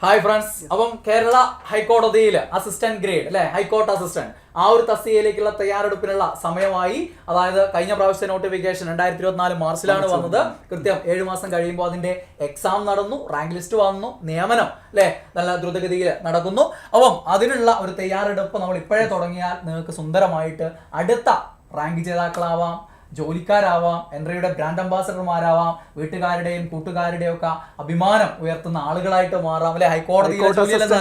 Hi friends. അപ്പം കേരള ഹൈക്കോടതിയിൽ assistant grade അല്ലെ, ഹൈക്കോർട്ട് അസിസ്റ്റന്റ് ആ ഒരു തസ്തികയിലേക്കുള്ള തയ്യാറെടുപ്പിനുള്ള സമയമായി. അതായത് കഴിഞ്ഞ പ്രാവശ്യത്തെ നോട്ടിഫിക്കേഷൻ 2024 മാർച്ചിലാണ് വന്നത്. കൃത്യം 7 മാസം കഴിയുമ്പോൾ അതിന്റെ എക്സാം നടന്നു, റാങ്ക് ലിസ്റ്റ് വന്നു, നിയമനം അല്ലെ നല്ല ദ്രുതഗതിയിൽ നടക്കുന്നു. അപ്പം അതിനുള്ള ഒരു തയ്യാറെടുപ്പ് നമ്മൾ ഇപ്പോഴേ തുടങ്ങിയാൽ നിങ്ങൾക്ക് സുന്ദരമായിട്ട് അടുത്ത റാങ്ക് ജേതാക്കളാവാം, ജോലിക്കാരാവാം, എൻട്രിയുടെ ബ്രാൻഡ് അംബാസഡർമാരാവാം, വീട്ടുകാരുടെയും കൂട്ടുകാരുടെയും ഒക്കെ അഭിമാനം ഉയർത്തുന്ന ആളുകളായിട്ട് മാറാം അല്ലെ. ഹൈക്കോടതി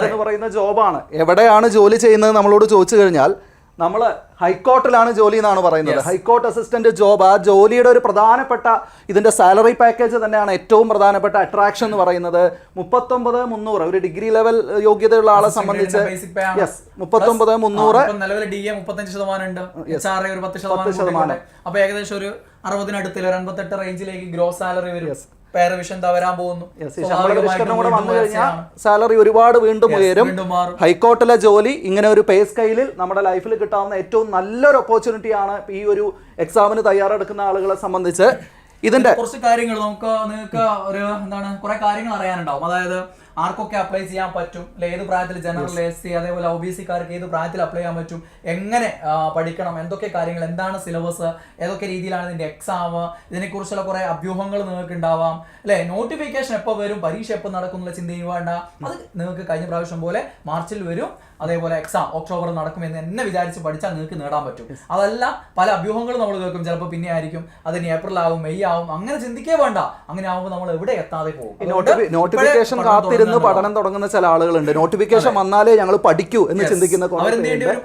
എന്ന് പറയുന്ന ജോബാണ്. എവിടെയാണ് ജോലി ചെയ്യുന്നത് നമ്മളോട് ചോദിച്ചു കഴിഞ്ഞാൽ നമ്മൾ ഹൈക്കോർട്ടിലാണ് ജോലി എന്നാണ് പറയുന്നത്. ഹൈക്കോർട്ട് അസിസ്റ്റന്റ് ജോബ്, ആ ജോലിയുടെ ഒരു പ്രധാനപ്പെട്ട ഇതിന്റെ സാലറി പാക്കേജ് തന്നെയാണ് ഏറ്റവും പ്രധാനപ്പെട്ട അട്രാക്ഷൻ എന്ന് പറയുന്നത്. 39,300 ഒരു ഡിഗ്രി ലെവൽ യോഗ്യതയുള്ള ആളെ സംബന്ധിച്ച് 39,300. നിലവിൽ DA 35% ഉണ്ട്, HRA ഒരു 10%. അപ്പൊ ഏകദേശം ഒരു 60-നടുത്തിൽ 58 റേഞ്ചിലേക്ക് ഗ്രോസ് സാലറി വരും. വരാൻ പോകുന്നു. സാലറി ഒരുപാട് വീണ്ടും ഉയരും. ഹൈക്കോർട്ടിലെ ജോലി ഇങ്ങനെ ഒരു പേ സ്കെയിലിൽ നമ്മുടെ ലൈഫിൽ കിട്ടാവുന്ന ഏറ്റവും നല്ലൊരു ഓപ്പർച്യൂണിറ്റിയാണ് ഈ ഒരു എക്സാമിന് തയ്യാറെടുക്കുന്ന ആളുകളെ സംബന്ധിച്ച്. ഇതിന്റെ കുറച്ച് കാര്യങ്ങൾ നിങ്ങൾക്ക് ഒരു കുറെ കാര്യങ്ങൾ അറിയാനുണ്ടാവും. അതായത് ആർക്കൊക്കെ അപ്ലൈ ചെയ്യാൻ പറ്റും, ഏത് പ്രായത്തിൽ ജനറൽ, SC, അതേപോലെ OBC-കാർക്ക് ഏത് പ്രായത്തിൽ അപ്ലൈ ചെയ്യാൻ പറ്റും, എങ്ങനെ പഠിക്കണം, എന്തൊക്കെ കാര്യങ്ങൾ, എന്താണ് സിലബസ്, ഏതൊക്കെ രീതിയിലാണ് ഇതിന്റെ എക്സാം, ഇതിനെക്കുറിച്ചുള്ള കുറെ അഭ്യൂഹങ്ങൾ നിങ്ങൾക്ക് ഉണ്ടാവാം അല്ലെ. നോട്ടിഫിക്കേഷൻ എപ്പോൾ വരും, പരീക്ഷ എപ്പോൾ നടക്കുന്നുള്ള ചിന്തയും വേണ്ട. അത് നിങ്ങൾക്ക് കഴിഞ്ഞ പ്രാവശ്യം പോലെ മാർച്ചിൽ വരും. അതേപോലെ എക്സാം ഒക്ടോബർ നടക്കുമെന്ന് എന്നെ വിചാരിച്ച് പഠിച്ചാൽ നിങ്ങൾക്ക് നേടാൻ പറ്റും. അതല്ല, പല അഭ്യൂഹങ്ങളും നമ്മൾ കേൾക്കും. ചിലപ്പോൾ പിന്നെ ആയിരിക്കും അതിന് ഏപ്രിൽ ആവും, മെയ് ആവും. അങ്ങനെ ചിന്തിക്കേ വേണ്ട. അങ്ങനെ ആവുമ്പോൾ നമ്മൾ എവിടെ എത്താതെ പോകും. നോട്ടിഫിക്കേഷൻ കാത്തിരുന്ന് പഠനം തുടങ്ങുന്ന ചില ആളുകളുണ്ട്. നോട്ടിഫിക്കേഷൻ വന്നാലേ ഞങ്ങൾ പഠിക്കൂ എന്ന് ചിന്തിക്കുന്ന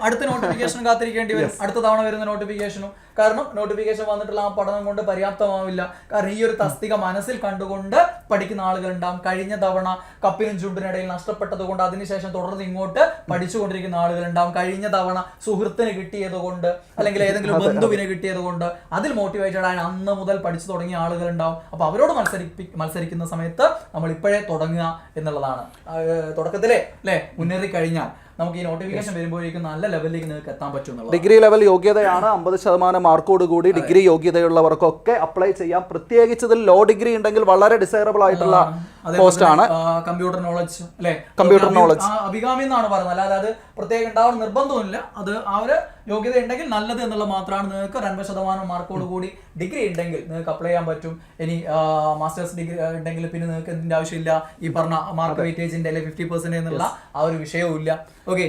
അടുത്ത നോട്ടിഫിക്കേഷൻ കാത്തിരിക്കേണ്ടി വരും, അടുത്ത തവണ വരുന്ന നോട്ടിഫിക്കേഷനും. കാരണം നോട്ടിഫിക്കേഷൻ വന്നിട്ടുള്ള ആ പഠനം കൊണ്ട് പര്യാപ്തമാവില്ല. കാരണം ഈ ഒരു തസ്തിക മനസ്സിൽ കണ്ടുകൊണ്ട് പഠിക്കുന്ന ആളുകൾ ഉണ്ടാവും. കഴിഞ്ഞ തവണ കപ്പിനും ചുണ്ടിനിടയിൽ നഷ്ടപ്പെട്ടത് കൊണ്ട് അതിനുശേഷം തുടർന്ന് ഇങ്ങോട്ട് പഠിച്ചുകൊണ്ടിരിക്കുന്ന ആളുകൾ ഉണ്ടാവും. കഴിഞ്ഞ തവണ സുഹൃത്തിന് കിട്ടിയത് കൊണ്ട് അല്ലെങ്കിൽ ഏതെങ്കിലും ബന്ധുവിനെ കിട്ടിയത് കൊണ്ട് അതിൽ മോട്ടിവേറ്റഡ് ആയി അന്ന് മുതൽ പഠിച്ചു തുടങ്ങിയ ആളുകൾ ഉണ്ടാവും. അപ്പൊ അവരോട് മത്സരിക്കുന്ന സമയത്ത് നമ്മൾ ഇപ്പോഴേ തുടങ്ങുക എന്നുള്ളതാണ്. തുടക്കത്തിലെ അല്ലെ മുന്നേറി കഴിഞ്ഞാൽ നമുക്ക് ഈ നോട്ടിഫിക്കേഷൻ വരുമ്പോഴേക്കും നല്ല ലെവലിലേക്ക് നിങ്ങൾക്ക് എത്താൻ പറ്റും. Degree level യോഗ്യതയാണ്. 50% മാർക്കോട് കൂടി ഡിഗ്രി യോഗ്യതയുള്ളവർക്കൊക്കെ അപ്ലൈ ചെയ്യാം. പ്രത്യേകിച്ച് ലോ ഡിഗ്രി ഉണ്ടെങ്കിൽ വളരെ ഡിസൈറബിൾ ആയിട്ടുള്ള പോസ്റ്റ് ആണ്. കമ്പ്യൂട്ടർ നോളജ് അല്ലെ, കമ്പ്യൂട്ടർ നോളജ് അഭികാമി എന്നാണ് പറയുന്നത്. അല്ലാതെ അത് പ്രത്യേകം ഉണ്ടാവുന്ന നിർബന്ധമില്ല. അത് ആ ഒരു യോഗ്യത ഉണ്ടെങ്കിൽ നല്ലത് എന്നുള്ള മാത്രമാണ്. നിങ്ങൾക്ക് 50% മാർക്കോട് കൂടി ഡിഗ്രി ഉണ്ടെങ്കിൽ നിങ്ങൾക്ക് അപ്ലൈ ചെയ്യാൻ പറ്റും. ഇനി മാസ്റ്റേഴ്സ് ഡിഗ്രി ഉണ്ടെങ്കിൽ പിന്നെ നിങ്ങൾക്ക് ഇതിന്റെ ആവശ്യമില്ല. ഈ പറഞ്ഞ മാർക്ക് വെയിറ്റേജിന്റെ 50% എന്നുള്ള ആ ഒരു വിഷയവും ഇല്ല. ഓക്കെ,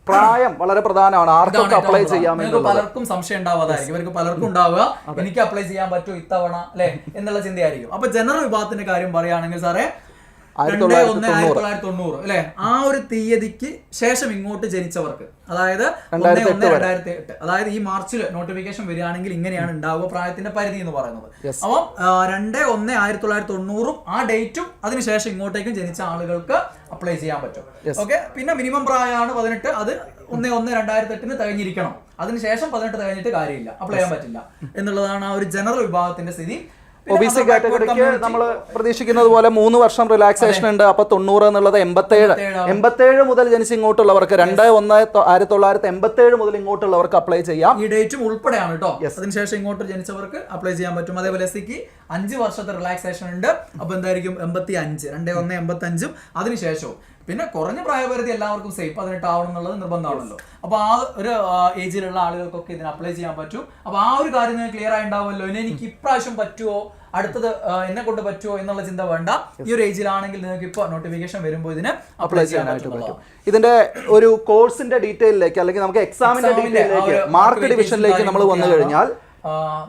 പ്രായം വളരെ പ്രധാനമാണ്. ആർക്കൊക്കെ അപ്ലൈ ചെയ്യാം. പലർക്കും സംശയം ഉണ്ടാവാതായിരിക്കും. ഇവർക്ക് പലർക്കും ഉണ്ടാവുക എനിക്ക് അപ്ലൈ ചെയ്യാൻ പറ്റും ഇത്തവണ അല്ലെ എന്നുള്ള ചിന്തയായിരിക്കും. അപ്പൊ ജനറൽ വിഭാഗത്തിന്റെ കാര്യം പറയുകയാണെങ്കിൽ സാറേ 1990 അല്ലെ, ആ ഒരു തീയതിക്ക് ശേഷം ഇങ്ങോട്ട് ജനിച്ചവർക്ക്, അതായത് 1/1/2008, അതായത് ഈ മാർച്ചിൽ നോട്ടിഫിക്കേഷൻ വരികയാണെങ്കിൽ ഇങ്ങനെയാണ് ഉണ്ടാവുക പ്രായത്തിന്റെ പരിധി എന്ന് പറയുന്നത്. അപ്പം 2/1/1990 ആ ഡേറ്റും അതിനുശേഷം ഇങ്ങോട്ടേക്കും ജനിച്ച ആളുകൾക്ക് അപ്ലൈ ചെയ്യാൻ പറ്റും. ഓക്കെ, പിന്നെ മിനിമം പ്രായമാണ് 18. അത് 1/1/2008 തികഞ്ഞിരിക്കണം. അതിനുശേഷം 18 തികഞ്ഞിട്ട് കാര്യമില്ല, അപ്ലൈ ചെയ്യാൻ പറ്റില്ല എന്നുള്ളതാണ് ആ ഒരു ജനറൽ വിഭാഗത്തിന്റെ സ്ഥിതി. OBC കാറ്റഗറിക്ക് നമ്മൾ പ്രതീക്ഷിക്കുന്നത് പോലെ 3 വർഷം റിലാക്സേഷൻ ഉണ്ട്. അപ്പൊ 90 എന്നുള്ളത് 87 മുതൽ ജനിച്ച് ഇങ്ങോട്ടുള്ളവർക്ക് 2/1/1987 മുതൽ ഇങ്ങോട്ടുള്ളവർക്ക് അപ്ലൈ ചെയ്യാം. ഈ ഡേറ്റും ഉൾപ്പെടെയാണ് കേട്ടോ. അതിനുശേഷം ഇങ്ങോട്ട് ജനിച്ചവർക്ക് അപ്ലൈ ചെയ്യാൻ പറ്റും. അതേപോലെ SCക്ക് 5 വർഷത്തെ റിലാക്സേഷൻ ഉണ്ട്. അപ്പൊ എന്തായിരിക്കും 85, 2/1/85 അതിനുശേഷവും. പിന്നെ കുറഞ്ഞ പ്രായപരിധി എല്ലാവർക്കും സെയിം 18 ആവണം എന്നുള്ളത് നിർബന്ധമാണല്ലോ. അപ്പൊ ആ ഒരു ഏജിലുള്ള ആളുകൾക്കൊക്കെ ഇതിന് അപ്ലൈ ചെയ്യാൻ പറ്റും. അപ്പൊ ആ ഒരു കാര്യം നിങ്ങൾക്ക് ക്ലിയർ ആയിട്ടുണ്ടാവുമല്ലോ. ഇനി എനിക്ക് ഇപ്രാവശ്യം പറ്റുമോ, അടുത്തത് എന്നെ കൊണ്ട് പറ്റുമോ എന്നുള്ള ചിന്ത വേണ്ട. ഈ ഒരു ഏജിലാണെങ്കിൽ നിങ്ങൾക്ക് ഇപ്പോൾ നോട്ടിഫിക്കേഷൻ വരുമ്പോൾ ഇതിന് അപ്ലൈ ചെയ്യാനായിട്ട് പറ്റും. ഇതിന്റെ ഒരു കോഴ്സിന്റെ ഡീറ്റെയിലേക്ക് അല്ലെങ്കിൽ നമുക്ക് എക്സാമിന്റെ ഡീറ്റെയിലേക്ക് മാർക്ക് ഡിവിഷനിലേക്ക് നമ്മൾ വന്നു കഴിഞ്ഞാൽ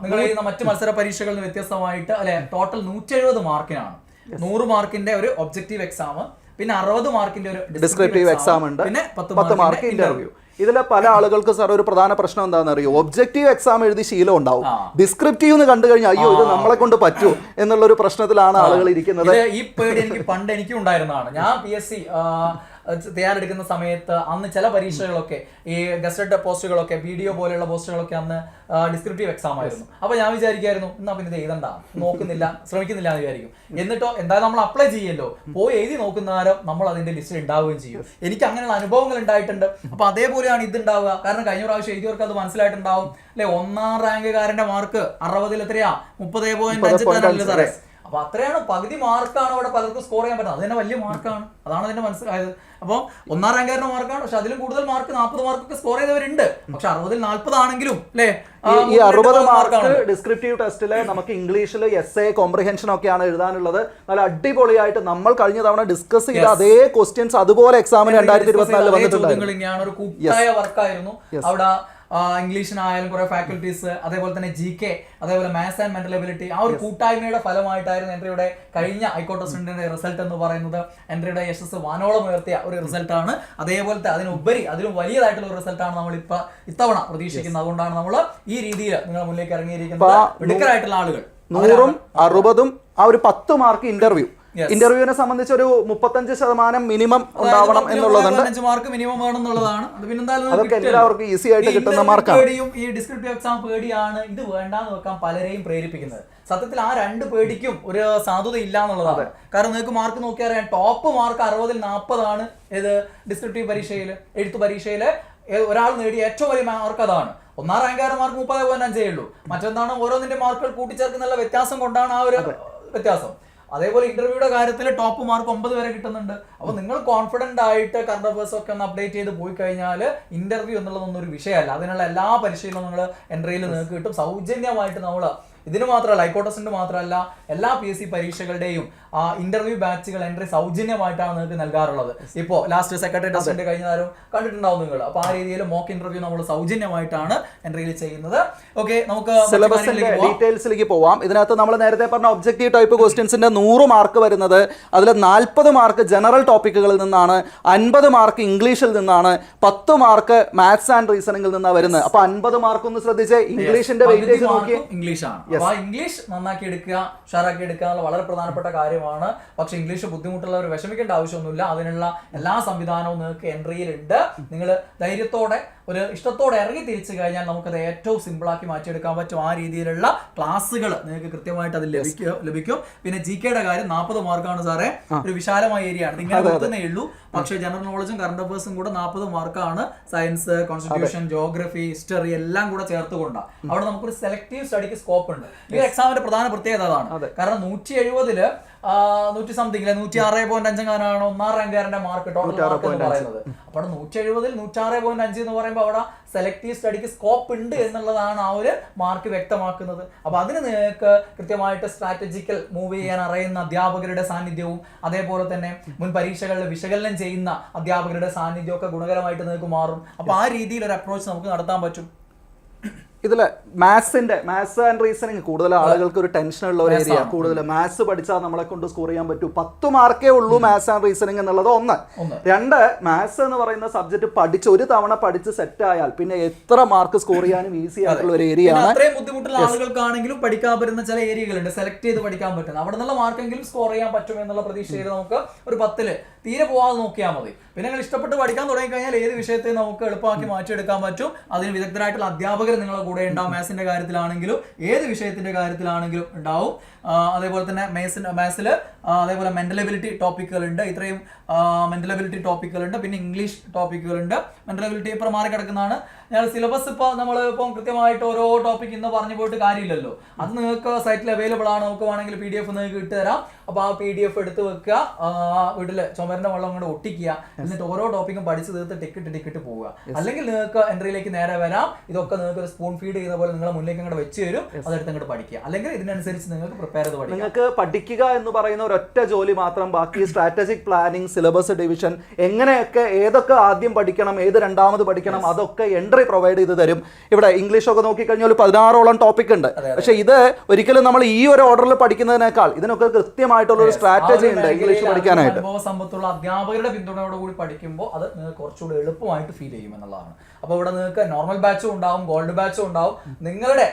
നിങ്ങൾ ചെയ്യുന്ന മറ്റ് മത്സര പരീക്ഷകളിൽ നിന്ന് വ്യത്യസ്തമായിട്ട് അല്ലെ, ടോട്ടൽ 170 മാർക്കിനാണ്. 100 മാർക്കിന്റെ ഒരു ഒബ്ജക്റ്റീവ് എക്സാം, പിന്നെ 60 മാർക്കിന്റെ ഒരു ഡിസ്ക്രിപ്റ്റീവ് എക്സാം ഉണ്ട്, പിന്നെ 10 മാർക്ക് ഇന്റർവ്യൂ. ഇതിലെ പല ആളുകൾക്ക് സാർ ഒരു പ്രധാന പ്രശ്നം എന്താണെന്ന് അറിയോ? ഒബ്ജക്റ്റീവ് എക്സാം എഴുതി ശീലം ഉണ്ടാവും, ഡിസ്ക്രിപ്റ്റീവ് എന്ന് കണ്ടു കഴിഞ്ഞാൽ അയ്യോ ഇത് നമ്മളെ കൊണ്ട് പറ്റൂ എന്നുള്ളൊരു പ്രശ്നത്തിലാണ് ആളുകൾ ഇരിക്കുന്നത്. ഈ പേടി എനിക്ക് പണ്ട് എനിക്കും ഉണ്ടായിരുന്നതാണ്. ഞാൻ PSC തയ്യാറെടുക്കുന്ന സമയത്ത് അന്ന് ചില പരീക്ഷകളൊക്കെ ഈ ഗസറ്റഡ് പോസ്റ്റുകളൊക്കെ വീഡിയോ പോലെയുള്ള പോസ്റ്റുകളൊക്കെ അന്ന് ഡിസ്ക്രിപ്റ്റീവ് എക്സാം ആയിരുന്നു. അപ്പൊ ഞാൻ വിചാരിക്കായിരുന്നു എന്നാ പിന്നെ ഇത് എഴുതണ്ട, നോക്കുന്നില്ല, ശ്രമിക്കുന്നില്ല എന്ന് വിചാരിക്കും. എന്നിട്ടോ എന്തായാലും നമ്മൾ അപ്ലൈ ചെയ്യല്ലോ, പോയി എഴുതി നോക്കുന്നവരും നമ്മൾ അതിന്റെ ലിസ്റ്റിൽ ഉണ്ടാവുകയും ചെയ്യും. എനിക്ക് അങ്ങനെയുള്ള അനുഭവങ്ങൾ ഉണ്ടായിട്ടുണ്ട്. അപ്പൊ അതേപോലെയാണ് ഇത് ഉണ്ടാവുക. കാരണം കഴിഞ്ഞ പ്രാവശ്യം എഴുതിയവർക്ക് അത് മനസ്സിലായിട്ടുണ്ടാവും അല്ലെ. 1ാം റാങ്കുകാരന്റെ മാർക്ക് 60-ൽ എത്രയാ, 30.5 സാറേ. അപ്പൊ അത്രയാണ്, പകുതി മാർക്കാണ് അവിടെ പലർക്കും സ്കോർ ചെയ്യാൻ പറ്റുന്നത്. അത് തന്നെ വലിയ മാർക്കാണ്, അതാണ് അതിന്റെ മനസ്സിലായത്. അപ്പോൾ 1ാം റാങ്കുകാരുടെ മാർക്കാണ്, പക്ഷെ അതിലും കൂടുതൽ മാർക്ക് 40 മാർക്കൊക്കെ സ്കോർ ചെയ്തവരുണ്ട്. പക്ഷെ 60-ൽ 40 ആണെങ്കിലും അല്ലേ, ഈ 60 മാർക്ക് ഡിസ്ക്രിപ്റ്റീവ് ടെസ്റ്റില് നമുക്ക് ഇംഗ്ലീഷിൽ എസ്എ കോംപ്രിഹെൻഷൻ ഒക്കെയാണ് എഴുതാനുള്ളത്. നല്ല അടിപൊളിയായിട്ട് നമ്മൾ കഴിഞ്ഞ തവണ ഡിസ്കസ് ചെയ്ത അതേ ക്വസ്റ്റ്യൻസ് അതുപോലെ എക്സാമിന് 2024 വന്നിട്ടുണ്ടായിരുന്നു. ഒരു കൂട്ടായ വർക്കായിരുന്നു അവിടെ. ഇംഗ്ലീഷിനായാലും കുറെ ഫാക്കൽറ്റീസ്, അതേപോലെ തന്നെ GK, അതേപോലെ മാത്സ് ആൻഡ് മെന്റൽ എബിലിറ്റി, ആ ഒരു കൂട്ടായ്മയുടെ ഫലമായിട്ടായിരുന്നു എൻട്രിയുടെ കഴിഞ്ഞ ഹൈക്കോർട്ട് അസിസ്റ്റന്റിന്റെ റിസൾട്ട് എന്ന് പറയുന്നത്. എൻട്രിയുടെ യശസ് വാനോളം ഉയർത്തിയ ഒരു റിസൾട്ടാണ്. അതേപോലത്തെ അതിനുപരി അതിലും വലിയതായിട്ടുള്ള ഒരു റിസൾട്ടാണ് നമ്മൾ ഇത്തവണ പ്രതീക്ഷിക്കുന്നത്. അതുകൊണ്ടാണ് നമ്മൾ ഈ രീതിയിൽ നിങ്ങളുടെ മുന്നിലേക്ക് ഇറങ്ങിയിരിക്കുന്നത്. മിടുക്കരായിട്ടുള്ള ആളുകൾ 100-ഉം 60-ഉം ആ ഒരു 10 മാർക്ക് ഇന്റർവ്യൂവിനെ സംബന്ധിച്ച് ഒരു 35% മിനിമം ഉണ്ടാവണം എന്നുള്ളതുണ്ട്. 5 മാർക്ക് മിനിമം വേണം എന്നുള്ളതാണ്. അതൊക്കെ എല്ലാവർക്കും ഈസി ആയിട്ട് കിട്ടുന്ന മാർക്കാണ്. ഈ ഡിസ്ക്രിപ്റ്റീവ് എക്സാം പേടിയാണ് ഇത് വേണ്ടാന്ന് വെക്കാൻ പലരെയും പ്രേരിപ്പിക്കുന്നത്. സത്യത്തിൽ ആ 2 പേടിക്കും ഒരു സാധുത ഇല്ല എന്നുള്ളതാണ്. കാരണം നിങ്ങൾക്ക് മാർക്ക് നോക്കിയാൽ ടോപ്പ് മാർക്ക് 60-ൽ 40 ആണ്. ഏത് ഡിസ്ക്രിപ്റ്റീവ് പരീക്ഷയിൽ, എഴുത്തു പരീക്ഷയിൽ ഒരാൾ നേടിയ ഏറ്റവും വലിയ മാർക്ക് അതാണ്. 1ാം റാങ്കുകാരുടെ മാർക്ക് 30.5 ഉള്ളൂ. മറ്റെന്താണ്, ഓരോന്നിന്റെ മാർക്കുകൾ കൂട്ടിച്ചേർക്കുന്നുള്ള വ്യത്യാസം കൊണ്ടാണ് ആ ഒരു വ്യത്യാസം. അതേപോലെ ഇന്റർവ്യൂയുടെ കാര്യത്തിൽ ടോപ്പ് മാർക്ക് 9 വരെ കിട്ടുന്നുണ്ട്. അപ്പൊ നിങ്ങൾ കോൺഫിഡന്റ് ആയിട്ട് കറണ്ട് അഫയേഴ്സ് ഒക്കെ ഒന്ന് അപ്ഡേറ്റ് ചെയ്ത് പോയി കഴിഞ്ഞാൽ ഇന്റർവ്യൂ എന്നുള്ളതൊന്നും ഒരു വിഷയമല്ല. അതിനുള്ള എല്ലാ പരിശീലനവും നിങ്ങൾ എൻട്രിയിൽ നിങ്ങൾക്ക് കിട്ടും. സൗജന്യമായിട്ട് നമ്മൾ ഇതിന് മാത്രമല്ല, ഹൈക്കോർട്ട് മാത്രമല്ല, എല്ലാ PSC പരീക്ഷകളുടെയും ഇന്റർവ്യൂ ബാച്ചുകൾ എൻട്രി സൗജന്യമായിട്ടാണ് നിങ്ങൾക്ക് നൽകാറുള്ളത്. ഇപ്പോൾ ലാസ്റ്റ് സെക്രട്ടറി ടെസ്റ്റിന്റെ കഴിഞ്ഞ നേരം കണ്ടിട്ടുണ്ടാവും നിങ്ങൾ. അപ്പൊ ആ രീതിയിൽ മോക്ക് ഇന്റർവ്യൂ നമ്മൾ സൗജന്യമായിട്ടാണ് എൻട്രിയിൽ ചെയ്യുന്നത്. ഓക്കെ, നമുക്ക് സിലബസിന്റെ ഡീറ്റെയിൽസിലേക്ക് പോവാം. ഇതിനകത്ത് നമ്മൾ നേരത്തെ പറഞ്ഞ ഒബ്ജക്റ്റീവ് ടൈപ്പ് ക്വസ്റ്റ്യൻസിന്റെ 100 മാർക്ക് വരുന്നത്, അതിൽ 40 മാർക്ക് ജനറൽ ടോപ്പിക്കുകളിൽ നിന്നാണ്, 50 മാർക്ക് ഇംഗ്ലീഷിൽ നിന്നാണ്, 10 മാർക്ക് മാത്സ് ആൻഡ് റീസണിംഗിൽ നിന്നാണ് വരുന്നത്. അപ്പൊ 50 മാർക്ക് ഒന്ന് ശ്രദ്ധിച്ച് ഇംഗ്ലീഷിന്റെ വെയിറ്റേജ് നോക്കി. ഇംഗ്ലീഷാണ്. അപ്പൊ ഇംഗ്ലീഷ് നന്നാക്കി എടുക്കുക, ഉഷാറാക്കി എടുക്കുക എന്നുള്ള വളരെ പ്രധാനപ്പെട്ട കാര്യമാണ്. പക്ഷെ ഇംഗ്ലീഷ് ബുദ്ധിമുട്ടുള്ളവർ വിഷമിക്കേണ്ട ആവശ്യമൊന്നുമില്ല. അതിനുള്ള എല്ലാ സംവിധാനവും നിങ്ങൾക്ക് എൻട്രിയിലുണ്ട്. നിങ്ങൾ ധൈര്യത്തോടെ ഒരു ഇഷ്ടത്തോടെ ഇറങ്ങി തിരിച്ചു കഴിഞ്ഞാൽ നമുക്കത് ഏറ്റവും സിമ്പിളാക്കി മാറ്റിയെടുക്കാൻ പറ്റും. ആ രീതിയിലുള്ള ക്ലാസ്സുകൾ നിങ്ങൾക്ക് കൃത്യമായിട്ട് അതിൽ ലഭിക്കും. പിന്നെ GKയുടെ കാര്യം 40 മാർക്കാണ് സാറേ, ഒരു വിശാലമായ ഏരിയ ആണ്. ഇങ്ങനെ കൊടുക്കുന്നേ ഉള്ളൂ. പക്ഷേ ജനറൽ നോളജും കറണ്ട് അഫയേഴ്സും കൂടെ 40 മാർക്കാണ്. സയൻസ്, കോൺസ്റ്റിറ്റ്യൂഷൻ, ജോഗ്രഫി, ഹിസ്റ്ററി എല്ലാം കൂടെ ചേർത്തുകൊണ്ടാണ്. അവിടെ നമുക്കൊരു സെലക്ടീവ് സ്റ്റഡിക്ക് സ്കോപ്പ് ഉണ്ട്. ഈ എക്സാമിന്റെ പ്രധാന പ്രത്യേകത അതാണ്. കാരണം 170-ല് 100 സംതിങ് 106.5 ആണ് 1ാം റാങ്കുകാരന്റെ മാർക്ക്, ടോട്ടൽ മാർക്ക് എന്ന് പറയുന്നത്. അപ്പോൾ 170-ൽ 106.5 എന്ന് പറയുമ്പോൾ അവിടെ സെലക്ടീവ് സ്റ്റഡിക്ക് സ്കോപ്പ് ഉണ്ട് എന്നുള്ളതാണ് ആ ഒരു മാർക്ക് വ്യക്തമാക്കുന്നത്. അപ്പൊ അതിന് നിങ്ങൾക്ക് കൃത്യമായിട്ട് സ്ട്രാറ്റജിക്കൽ മൂവ് ചെയ്യാൻ അറിയുന്ന അധ്യാപകരുടെ സാന്നിധ്യവും, അതേപോലെ തന്നെ മുൻ പരീക്ഷകളിൽ വിശകലനം ചെയ്യുന്ന അധ്യാപകരുടെ സാന്നിധ്യവും ഒക്കെ ഗുണകരമായിട്ട് നിങ്ങൾക്ക് മാറും. അപ്പൊ ആ രീതിയിൽ ഒരു അപ്രോച്ച് നമുക്ക് നടത്താൻ പറ്റും. ഇതില് മാത്സ് ആൻഡ് റീസണിങ് കൂടുതൽ ആളുകൾക്ക് ഒരു ടെൻഷൻ ഉള്ള ഒരു ഏരിയ. കൂടുതൽ മാത്സ് പഠിച്ചാൽ നമ്മളെ കൊണ്ട് സ്കോർ ചെയ്യാൻ പറ്റും. 10 മാർക്കേ ഉള്ളൂ മാത്സ് ആൻഡ് റീസണിങ് എന്നുള്ളത് 1. 2, മാത്സ് എന്ന് പറയുന്ന സബ്ജക്ട് ഒരു തവണ പഠിച്ച് സെറ്റ് ആയാൽ പിന്നെ എത്ര മാർക്ക് സ്കോർ ചെയ്യാനും ഈസി ആയിട്ടുള്ള ഒരു ഏരിയ ആണ്. അത്രയും ബുദ്ധിമുട്ടുള്ള ആളുകൾക്കാണെങ്കിലും പഠിക്കാൻ പറ്റുന്ന ചില ഏരിയകളുണ്ട്, സെലക്ട് ചെയ്ത് പഠിക്കാൻ പറ്റുന്നത്. അവിടെ നിന്നുള്ള മാർക്കെങ്കിലും സ്കോർ ചെയ്യാൻ പറ്റും എന്നുള്ള പ്രതീക്ഷയിൽ നമുക്ക് ഒരു 10-ല് തീരെ പോവാതെ നോക്കിയാൽ മതി. പിന്നെ നിങ്ങൾ ഇഷ്ടപ്പെട്ട് പഠിക്കാൻ തുടങ്ങിക്കഴിഞ്ഞാൽ ഏത് വിഷയത്തെ നമുക്ക് എളുപ്പമാക്കി മാറ്റിയെടുക്കാൻ പറ്റും. അതിന് വിദഗ്ധരായിട്ടുള്ള അധ്യാപകർ നിങ്ങളുടെ കൂടെ ഉണ്ടാവും. മാത്സിന്റെ കാര്യത്തിലാണെങ്കിലും ഏത് വിഷയത്തിന്റെ കാര്യത്തിലാണെങ്കിലും ഉണ്ടാവും. അതേപോലെ തന്നെ മാത്സിൽ അതേപോലെ മെന്റൽ എബിലിറ്റി ടോപ്പിക്കുകളുണ്ട്. ഇത്രയും മെന്റൽ എബിലിറ്റി ടോപ്പിക്കുകളുണ്ട്. പിന്നെ ഇംഗ്ലീഷ് ടോപ്പിക്കുകളുണ്ട്. മെന്റൽ എബിലിറ്റി ഇപ്പോൾ മാറി കിടക്കുന്നതാണ്. ഞങ്ങൾ സിലബസ് ഇപ്പോൾ നമ്മളിപ്പം കൃത്യമായിട്ട് ഓരോ ടോപ്പിക് ഇന്ന് പറഞ്ഞു പോയിട്ട് കാര്യമില്ലല്ലോ. അത് നിങ്ങൾക്ക് സൈറ്റിൽ അവൈലബിൾ ആണ്. നമുക്ക് വേണമെങ്കിൽ PDF നിങ്ങൾക്ക് ഇട്ടുതരാം. അപ്പോൾ ആ PDF എടുത്ത് വെക്കുക, വീട്ടിൽ ചുമരിന്റെ വെള്ളം കൊണ്ട് ഒട്ടിക്കുക. എന്നിട്ട് ഓരോ ടോപ്പിക്കും പഠിച്ച് തീർത്ത് ടിക്കറ്റ് പോവുക. അല്ലെങ്കിൽ നിങ്ങൾക്ക് എൻട്രിയിലേക്ക് നേരെ വരാം. ഇതൊക്കെ നിങ്ങൾക്ക് ഒരു സ്പൂൺ ഫീഡ് ചെയ്യുന്ന പോലെ നിങ്ങളെ മുന്നിലേക്ക് അങ്ങോട്ട് വെച്ച് തരും. അതെടുത്ത് അങ്ങോട്ട് പഠിക്കുക. അല്ലെങ്കിൽ ഇതിനനുസരിച്ച് നിങ്ങൾക്ക് പ്രിപ്പയർ ചെയ്ത് പഠിക്കുക. നിങ്ങൾക്ക് പഠിക്കുക എന്ന് പറയുന്ന ഒരൊറ്റ ജോലി മാത്രം. ബാക്കി സ്ട്രാറ്റജിക് പ്ലാനിങ്, സിലബസ് ഡിവിഷൻ, എങ്ങനെയൊക്കെ ഏതൊക്കെ ആദ്യം പഠിക്കണം, ഏത് രണ്ടാമത് പഠിക്കണം, അതൊക്കെ എൻട്രി പ്രൊവൈഡ് ചെയ്ത് തരും. ഇവിടെ ഇംഗ്ലീഷൊക്കെ നോക്കിക്കഴിഞ്ഞാൽ 16ഓളം ടോപ്പിക് ഉണ്ട്. പക്ഷെ ഇത് ഒരിക്കലും നമ്മൾ ഈ ഒരു ഓർഡറിൽ പഠിക്കുന്നതിനേക്കാൾ ഇതിനൊക്കെ കൃത്യമായിട്ടുള്ള ഒരു സ്ട്രാറ്റജി ഉണ്ട് ഇംഗ്ലീഷ് പഠിക്കാനായിട്ട്. അനുഭവ സമ്പത്തുള്ള അധ്യാപകരുടെ പിന്തുണയോടുകൂടി പഠിക്കുമ്പോൾ അത് നിങ്ങൾക്ക് കുറച്ചുകൂടി എളുപ്പമായിട്ട് ഫീൽ ചെയ്യും എന്നുള്ളതാണ്. അപ്പോൾ ഇവിടെ നിങ്ങൾക്ക് നോർമൽ ബാച്ചും ഉണ്ടാവും, ഗോൾഡ് ബാച്ചും ഉണ്ടാവും. നിങ്ങളുടെ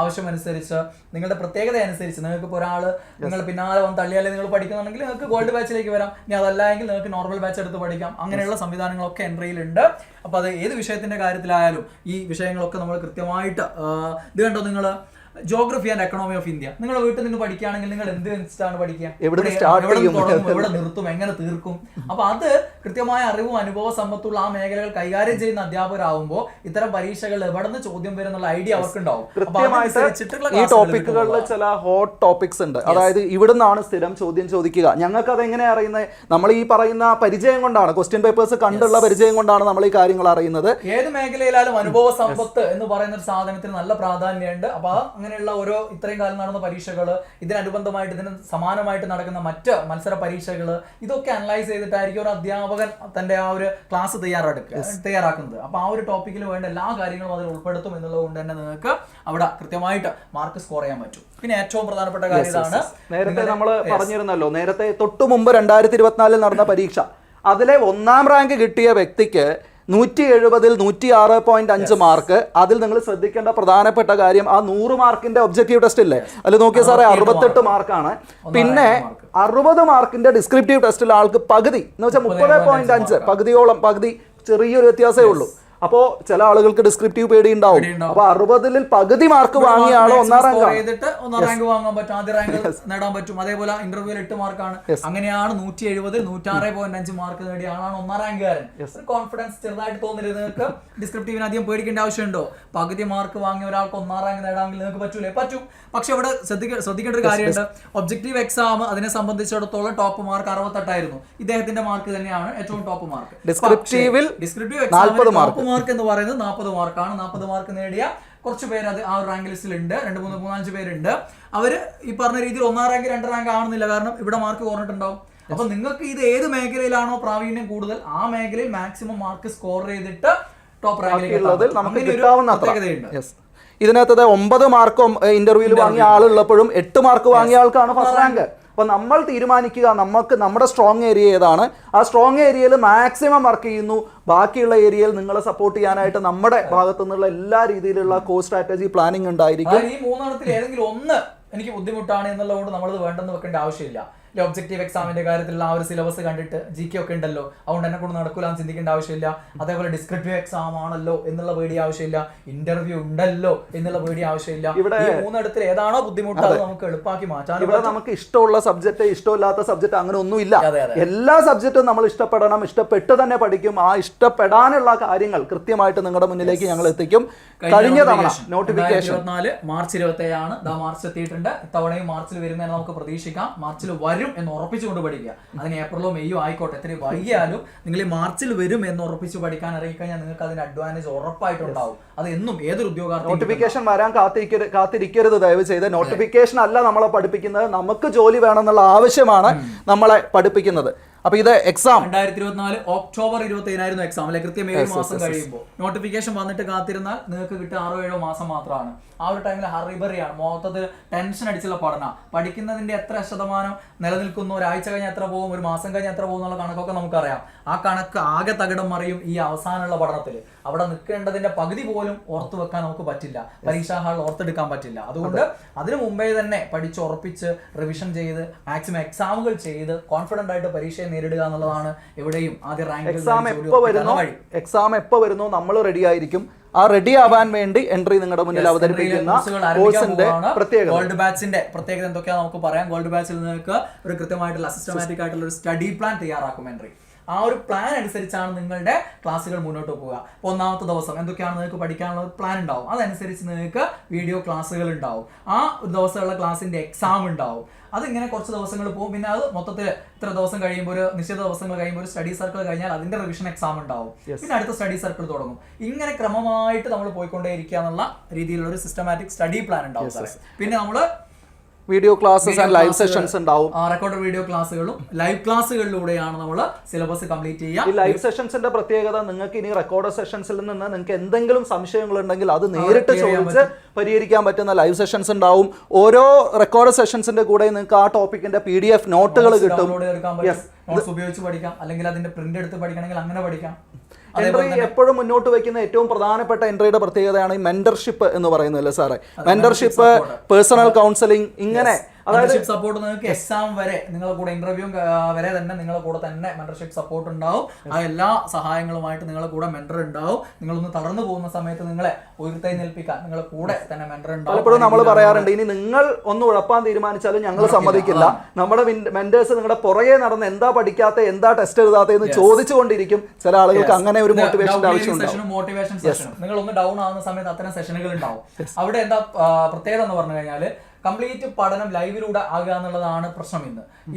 ആവശ്യമനുസരിച്ച്, നിങ്ങളുടെ പ്രത്യേകത അനുസരിച്ച് നിങ്ങൾക്ക് ഇപ്പോൾ ഒരാൾ നിങ്ങൾ പിന്നാലെ വന്ന് തള്ളിയാലേ നിങ്ങൾ പഠിക്കുന്നുണ്ടെങ്കിൽ നിങ്ങൾക്ക് ഗോൾഡ് ബാച്ചിലേക്ക് വരാം. ഇനി അതല്ല എങ്കിൽ നിങ്ങൾക്ക് നോർമൽ ബാച്ച് എടുത്ത് പഠിക്കാം. അങ്ങനെയുള്ള സംവിധാനങ്ങളൊക്കെ എൻട്രിയിലുണ്ട്. അപ്പോൾ അത് ഏത് വിഷയത്തിന്റെ കാര്യത്തിലായാലും ഈ വിഷയങ്ങളൊക്കെ നമ്മൾ കൃത്യമായിട്ട് ഇത് കണ്ടോ. നിങ്ങൾ geography and economy of India നിങ്ങൾ വീട്ടിൽ നിന്ന് പഠിക്കുകയാണെങ്കിൽ നിങ്ങൾ എന്ത് വെച്ചിട്ടാണ് പഠിക്കുക, എവിടെ നിർത്തും, എങ്ങനെ തീർക്കും. അപ്പൊ അത് കൃത്യമായ അറിവും അനുഭവ സമ്പത്തുള്ള ആ മേഖലകൾ കൈകാര്യം ചെയ്യുന്ന അധ്യാപകരാകുമ്പോൾ ഇത്തരം പരീക്ഷകൾ എവിടെ നിന്ന് ചോദ്യം വരുന്നുള്ള ഐഡിയ അവർക്കുണ്ടാവും. ഈ ടോപ്പിക്കുകളിൽ ചില ഹോട്ട് ടോപ്പിക്സ് ഉണ്ട്. അതായത് ഇവിടുന്നാണ് സ്ഥിരം ചോദ്യം ചോദിക്കുക. ഞങ്ങൾക്ക് അത് എങ്ങനെ അറിയുന്നത്? നമ്മൾ ഈ പറയുന്ന പരിചയം കൊണ്ടാണ്, ക്വസ്റ്റ്യൻ പേപ്പേഴ്സ് കണ്ടുള്ള പരിചയം കൊണ്ടാണ് നമ്മൾ ഈ കാര്യങ്ങൾ അറിയുന്നത്. ഏത് മേഖലയിലായാലും അനുഭവ സമ്പത്ത് എന്ന് പറയുന്ന ഒരു സാധനത്തിന് നല്ല പ്രാധാന്യമുണ്ട്. അപ്പൊ അങ്ങനെയുള്ള ഓരോ ഇത്രയും കാലം നടന്ന പരീക്ഷകൾ, ഇതിനനുബന്ധമായിട്ട് ഇതിന് സമാനമായിട്ട് നടക്കുന്ന മറ്റ് മത്സര പരീക്ഷകൾ, ഇതൊക്കെ അനലൈസ് ചെയ്തിട്ടായിരിക്കും ഒരു അധ്യാപകൻ തന്റെ ആ ഒരു ക്ലാസ് തയ്യാറാക്കുന്നത്. അപ്പൊ ആ ഒരു ടോപ്പിക്കിൽ വേണ്ട എല്ലാ കാര്യങ്ങളും അതിൽ ഉൾപ്പെടുത്തും എന്നുള്ളത് കൊണ്ട് തന്നെ നിങ്ങൾക്ക് അവിടെ കൃത്യമായിട്ട് മാർക്ക് സ്കോർ ചെയ്യാൻ പറ്റും. പിന്നെ ഏറ്റവും പ്രധാനപ്പെട്ട കാര്യം ഇതാണ്, നേരത്തെ നമ്മൾ പറഞ്ഞിരുന്നല്ലോ, നേരത്തെ തൊട്ടു മുമ്പ് 2024 നടന്ന പരീക്ഷ, അതിലെ 1ാം റാങ്ക് കിട്ടിയ വ്യക്തിക്ക് 170-ൽ 106.5 മാർക്ക്. അതിൽ നിങ്ങൾ ശ്രദ്ധിക്കേണ്ട പ്രധാനപ്പെട്ട കാര്യം, ആ 100 മാർക്കിന്റെ ഒബ്ജക്റ്റീവ് ടെസ്റ്റ് ഇല്ലേ, അതിൽ നോക്കിയ സാറേ 68 മാർക്കാണ്. പിന്നെ 60 മാർക്കിന്റെ ഡിസ്ക്രിപ്റ്റീവ് ടെസ്റ്റിൽ ആൾക്ക് പകുതി എന്ന് വെച്ചാൽ 30.5, പകുതി ചെറിയൊരു വ്യത്യാസമേ ഉള്ളൂ. അപ്പോ ചില ആളുകൾക്ക് ഡിസ്ക്രിപ്റ്റീവ് പേടിയുണ്ടാവും. അപ്പൊ 60-ൽ പകുതി മാർക്ക് വാങ്ങിയ ആള് 1ാം റാങ്ക് വാങ്ങാൻ പറ്റും, ആദ്യ റാങ്ക് നേടാൻ പറ്റും. അതേപോലെ ഇന്റർവ്യൂവിൽ 8 മാർക്കാണ്. അങ്ങനെയാണ് 170-ൽ 106.5 മാർക്ക് നേടിയ ആളാണ് 1ാം റാങ്കുകാരൻ. കോൺഫിഡൻസ് ചെറുതായിട്ട് തോന്നരുത് നിങ്ങൾക്ക്. ഡിസ്ക്രിപ്റ്റീവിന് അധികം പേടിക്കേണ്ട ആവശ്യമുണ്ടോ? പകുതി മാർക്ക് വാങ്ങിയ ഒരാൾക്ക് 1ാം റാങ്ക് നേടാമെങ്കിൽ നിങ്ങൾക്ക് പറ്റൂലേ? പറ്റും. പക്ഷെ ഇവിടെ ശ്രദ്ധിക്കേണ്ട ഒരു കാര്യമുണ്ട്. ഒബ്ജക്റ്റീവ് എക്സാം അതിനെ സംബന്ധിച്ചിടത്തോളം ടോപ്പ് മാർക്ക് 68 ആയിരുന്നു. ഇദ്ദേഹത്തിന്റെ മാർക്ക് തന്നെയാണ് ഏറ്റവും ടോപ്പ് മാർക്ക്. ഡിസ്ക്രിപ്റ്റീവ് എക്സാമിൽ ടോപ്പ് മാർക്ക് എന്ന് പറയുന്നത് 40 മാർക്കാണ്. 40 മാർക്ക് നേടിയ കുറച്ച് പേര് അത് ആ റാങ്ക് ലിസ്റ്റിലുണ്ട്. 2-3-4-5 പേരുണ്ട്. അവര് ഈ പറഞ്ഞ രീതിയിൽ 1ാം റാങ്ക് 2ാം റാങ്ക് ആണെന്നില്ല, കാരണം ഇവിടെ മാർക്ക് കുറഞ്ഞിട്ടുണ്ടാവും. അപ്പൊ നിങ്ങൾക്ക് ഇത് ഏത് മേഖലയിലാണോ പ്രാവീണ്യം കൂടുതൽ, ആ മേഖലയിൽ മാക്സിമം മാർക്ക് സ്കോർ ചെയ്തിട്ട് ടോപ്പ് റാങ്കിലേക്ക് നമുക്ക് കിട്ടാവുന്ന. ഇതിനകത്ത് 9 മാർക്ക് ഇന്റർവ്യൂവിൽ വാങ്ങിയ ആളുള്ളപ്പോഴും 8 മാർക്ക് വാങ്ങിയ ആൾക്കാണ് ഫസ്റ്റ് റാങ്ക്. അപ്പൊ നമ്മൾ തീരുമാനിക്കുക നമുക്ക് നമ്മുടെ സ്ട്രോങ് ഏരിയ ഏതാണ്, ആ സ്ട്രോങ് ഏരിയയിൽ മാക്സിമം വർക്ക് ചെയ്യുന്നു. ബാക്കിയുള്ള ഏരിയയിൽ നിങ്ങളെ സപ്പോർട്ട് ചെയ്യാനായിട്ട് നമ്മുടെ ഭാഗത്തു നിന്നുള്ള എല്ലാ രീതിയിലുള്ള കോഴ്സ് സ്ട്രാറ്റജി പ്ലാനിങ് ഉണ്ടായിരിക്കും. ഈ 3 ഏതെങ്കിലും ഒന്ന് എനിക്ക് ബുദ്ധിമുട്ടാണ് എന്നുള്ളതുകൊണ്ട് നമ്മളത് വേണ്ടെന്ന് വെക്കേണ്ട ആവശ്യമില്ല. ഒബ്ജക്റ്റീവ് എക്സാമിന്റെ കാര്യത്തിലുള്ള ആ ഒരു സിലബസ് കണ്ടിട്ട് GK ഒക്കെ ഉണ്ടല്ലോ, അതുകൊണ്ട് എന്നെ കൊണ്ട് നടക്കൂലെന്ന് ചിന്തിക്കേണ്ട ആവശ്യമില്ല. അതേപോലെ ഡിസ്ക്രിപ്റ്റീവ് എക്സാം ആണല്ലോ എന്നുള്ള പേടി ആവശ്യമില്ല. ഇന്റർവ്യൂ ഉണ്ടല്ലോ എന്നുള്ള പേടി ആവശ്യമില്ല. ഇവിടെ 3 ഏതാണോ ബുദ്ധിമുട്ട് അത് നമുക്ക് എളുപ്പമാക്കി മാറ്റാൻ. ഇവിടെ നമുക്ക് ഇഷ്ടമുള്ള സബ്ജക്ട്, ഇഷ്ടമില്ലാത്ത സബ്ജക്ട് അങ്ങനെ ഒന്നുമില്ല. എല്ലാ സബ്ജക്റ്റും നമ്മൾ ഇഷ്ടപ്പെടണം, ഇഷ്ടപ്പെട്ട് തന്നെ പഠിക്കും. ആ ഇഷ്ടപ്പെടാനുള്ള കാര്യങ്ങൾ കൃത്യമായിട്ട് നിങ്ങളുടെ മുന്നിലേക്ക് ഞങ്ങൾ എത്തിക്കും. കഴിഞ്ഞ തവണ നോട്ടിഫിക്കേഷൻ മാർച്ച് 27 മാർച്ച് എത്തിയിട്ടുണ്ട്. ഇത്തവണയും മാർച്ചിൽ വരുന്നതിന് നമുക്ക് പ്രതീക്ഷിക്കാം. മാർച്ചിൽ വരും എന്ന് ഉറപ്പിച്ചുകൊണ്ട് പഠിക്കുക. അതിന് ഏപ്രിലോ മെയ്യോ ആയിക്കോട്ടെ, എത്രയും വൈകിയാലും നിങ്ങൾ ഈ മാർച്ചിൽ വരും എന്ന് ഉറപ്പിച്ച് പഠിക്കാൻ ഇറങ്ങിക്കഴിഞ്ഞാൽ നിങ്ങൾക്ക് അതിന് അഡ്വാൻറ്റേജ് ഉറപ്പായിട്ടുണ്ടാവും. അത് എന്നും ഏതൊരു ഉദ്യോഗാർത്ഥി നോട്ടിഫിക്കേഷൻ വരാൻ കാത്തിരിക്കരുത് ദയവ് ചെയ്ത്. നോട്ടിഫിക്കേഷൻ അല്ല നമ്മളെ പഠിപ്പിക്കുന്നത്, നമുക്ക് ജോലി വേണമെന്നുള്ള ആവശ്യമാണ് നമ്മളെ പഠിപ്പിക്കുന്നത്. അപ്പൊ ഇത് എക്സാം 2024 ഒക്ടോബർ 25 എക്സാം അല്ലെ, കൃത്യം 7 മാസം കഴിയുമ്പോൾ നോട്ടിഫിക്കേഷൻ വന്നിട്ട് കാത്തിരുന്നാൽ നിങ്ങൾക്ക് കിട്ടുക 6-7 മാസം മാത്രമാണ്. ആ ഒരു ടൈമിൽ ഹറിബറിയാണ്, മൊത്തത്തിൽ ടെൻഷൻ അടിച്ചുള്ള പഠനം. പഠിക്കുന്നതിന്റെ എത്ര ശതമാനം നിലനിൽക്കുന്നു, ഒരാഴ്ച കഴിഞ്ഞ് എത്ര പോകും, ഒരു മാസം കഴിഞ്ഞ് എത്ര പോകും എന്നുള്ള കണക്കൊക്കെ നമുക്കറിയാം. ആ കണക്ക് ആകെ തകിടം മറിയും ഈ അവസാനമുള്ള പഠനത്തിൽ. അവിടെ നിൽക്കേണ്ടതിന്റെ പകുതി പോലും ഓർത്തു വെക്കാൻ നമുക്ക് പറ്റില്ല, പരീക്ഷാ ഹാളിൽ ഓർത്തെടുക്കാൻ പറ്റില്ല. അതുകൊണ്ട് അതിനു മുമ്പേ തന്നെ പഠിച്ചുറപ്പിച്ച് റിവിഷൻ ചെയ്ത് മാക്സിമം എക്സാമുകൾ ചെയ്ത് കോൺഫിഡന്റ് ആയിട്ട് പരീക്ഷയെ നേരിടുക എന്നുള്ളതാണ് എവിടെയും ആദ്യ റാങ്ക്. എക്സാം എപ്പോ വരുന്നോ നമ്മൾ റെഡി ആയിരിക്കും. ആ റെഡി ആവാൻ വേണ്ടി എൻട്രി നിങ്ങളുടെ മുന്നിൽ അവതരിപ്പിക്കുന്ന കോഴ്സിന്റെ പ്രത്യേകത, ഗോൾഡ് ബാച്ചിന്റെ പ്രത്യേകത എന്തൊക്കെയാ നമുക്ക് പറയാം. ഗോൾഡ് ബാച്ചിൽ നിങ്ങൾക്ക് ഒരു കൃത്യമായിട്ടുള്ള സിസ്റ്റമാറ്റിക് ആയിട്ടുള്ള ഒരു സ്റ്റഡി പ്ലാൻ തയ്യാറാക്കും എൻട്രി. ആ ഒരു പ്ലാൻ അനുസരിച്ചാണ് നിങ്ങളുടെ ക്ലാസ്സുകൾ മുന്നോട്ട് പോകുക. അപ്പോൾ 1ാമത്തെ ദിവസം എന്തൊക്കെയാണ് നിങ്ങൾക്ക് പഠിക്കാനുള്ള പ്ലാൻ ഉണ്ടാവും. അതനുസരിച്ച് നിങ്ങൾക്ക് വീഡിയോ ക്ലാസ്സുകൾ ഉണ്ടാവും. ആ ഒരു ദിവസമുള്ള ക്ലാസ്സിന്റെ എക്സാം ഉണ്ടാവും. അതിങ്ങനെ കുറച്ച് ദിവസങ്ങൾ പോകും. പിന്നെ അത് മൊത്തത്തിൽ ഇത്ര ദിവസം കഴിയുമ്പോൾ, ഒരു നിശ്ചിത ദിവസങ്ങൾ കഴിയുമ്പോൾ ഒരു സ്റ്റഡി സർക്കിൾ കഴിഞ്ഞാൽ അതിന്റെ റിവിഷൻ എക്സാം ഉണ്ടാവും. പിന്നെ അടുത്ത സ്റ്റഡി സർക്കിൾ തുടങ്ങും. ഇങ്ങനെ ക്രമമായിട്ട് നമ്മൾ പോയിക്കൊണ്ടേയിരിക്കുക എന്നുള്ള രീതിയിലുള്ള ഒരു സിസ്റ്റമാറ്റിക് സ്റ്റഡി പ്ലാൻ ഉണ്ടാവും. പിന്നെ നമ്മൾ video classes and live sessions ഉണ്ടാവും. റെക്കോർഡ് വീഡിയോ ക്ലാസ്സുകളും ലൈവ് ക്ലാസ്സുകളിലൂടെയാണ് നമ്മൾ സിലബസ് കംപ്ലീറ്റ് ചെയ്യുക. ഈ ലൈവ് സെഷൻസിന്റെ പ്രത്യേകത, നിങ്ങൾക്ക് ഇനി റെക്കോർഡ് സെഷൻസിൽ നിന്ന് നിങ്ങൾക്ക് എന്തെങ്കിലും സംശയങ്ങൾ ഉണ്ടെങ്കിൽ അത് നേരിട്ട് ചോദിച്ച് പരിഹരിക്കാൻ പറ്റുന്ന ലൈവ് സെഷൻസ് ഉണ്ടാവും. ഓരോ റെക്കോർഡ് സെഷൻസിന്റെ കൂടെ നിങ്ങൾക്ക് ആ ടോപ്പിക്കിന്റെ PDF നോട്ടുകൾ കിട്ടും. നോട്ട്സ് ഉപയോഗിച്ച് പഠിക്കാം, അല്ലെങ്കിൽ അതിന്റെ പ്രിന്റ് എടുത്ത് പഠിക്കണമെങ്കിൽ അങ്ങനെ പഠിക്കാം. എൻട്രി എപ്പോഴും മുന്നോട്ട് വയ്ക്കുന്ന ഏറ്റവും പ്രധാനപ്പെട്ട എൻട്രിയുടെ പ്രത്യേകതയാണ് ഈ മെന്റർഷിപ്പ് എന്ന് പറയുന്നത് അല്ലേ സാറേ. മെന്റർഷിപ്പ്, പേഴ്സണൽ കൗൺസിലിംഗ്, ഇങ്ങനെ മെന്റർഷിപ്പ് സപ്പോർട്ട് നിങ്ങൾക്ക് എക്സാം വരെ നിങ്ങളുടെ കൂടെ ഇന്റർവ്യൂ വരെ തന്നെ നിങ്ങളുടെ കൂടെ തന്നെ മെന്റർഷിപ്പ് സപ്പോർട്ട് ഉണ്ടാവും. ആ എല്ലാ സഹായങ്ങളുമായിട്ട് നിങ്ങളുടെ കൂടെ മെന്റർ ഉണ്ടാവും. നിങ്ങളൊന്ന് തളർന്നു പോകുന്ന സമയത്ത് നിങ്ങളെ ഉയർത്തെഴുന്നേൽപ്പിക്കാൻ നിങ്ങളുടെ കൂടെ തന്നെ മെന്റർ ഉണ്ടാവും. പലപ്പോഴും നമ്മൾ പറയാറുണ്ട്, ഇനി നിങ്ങൾ ഒന്ന് ഉഴപ്പാൻ തീരുമാനിച്ചാലും ഞങ്ങൾ സമ്മതിക്കില്ല. നമ്മുടെ മെന്റേഴ്സ് നിങ്ങളുടെ പുറകെ നടന്ന് എന്താ പഠിക്കാത്ത, എന്താ ടെസ്റ്റ് എഴുതാത്തതെന്ന് ചോദിച്ചുകൊണ്ടിരിക്കും. ചില ആളുകൾക്ക് അങ്ങനെ ഒരു മോട്ടിവേഷന്റെ ആവശ്യമുണ്ട്. മോട്ടിവേഷൻ സെഷനും നിങ്ങൾ ഒന്ന് ഡൗൺ ആവുന്ന സമയത്ത് അത്തരം സെഷനുകൾ ഉണ്ടാവും. അവിടെ എന്താ പ്രത്യേകത എന്ന് പറഞ്ഞു കഴിഞ്ഞാൽ കംപ്ലീറ്റ് പഠനം ലൈവിലൂടെ ആകുക എന്നുള്ളതാണ് പ്രശ്നം.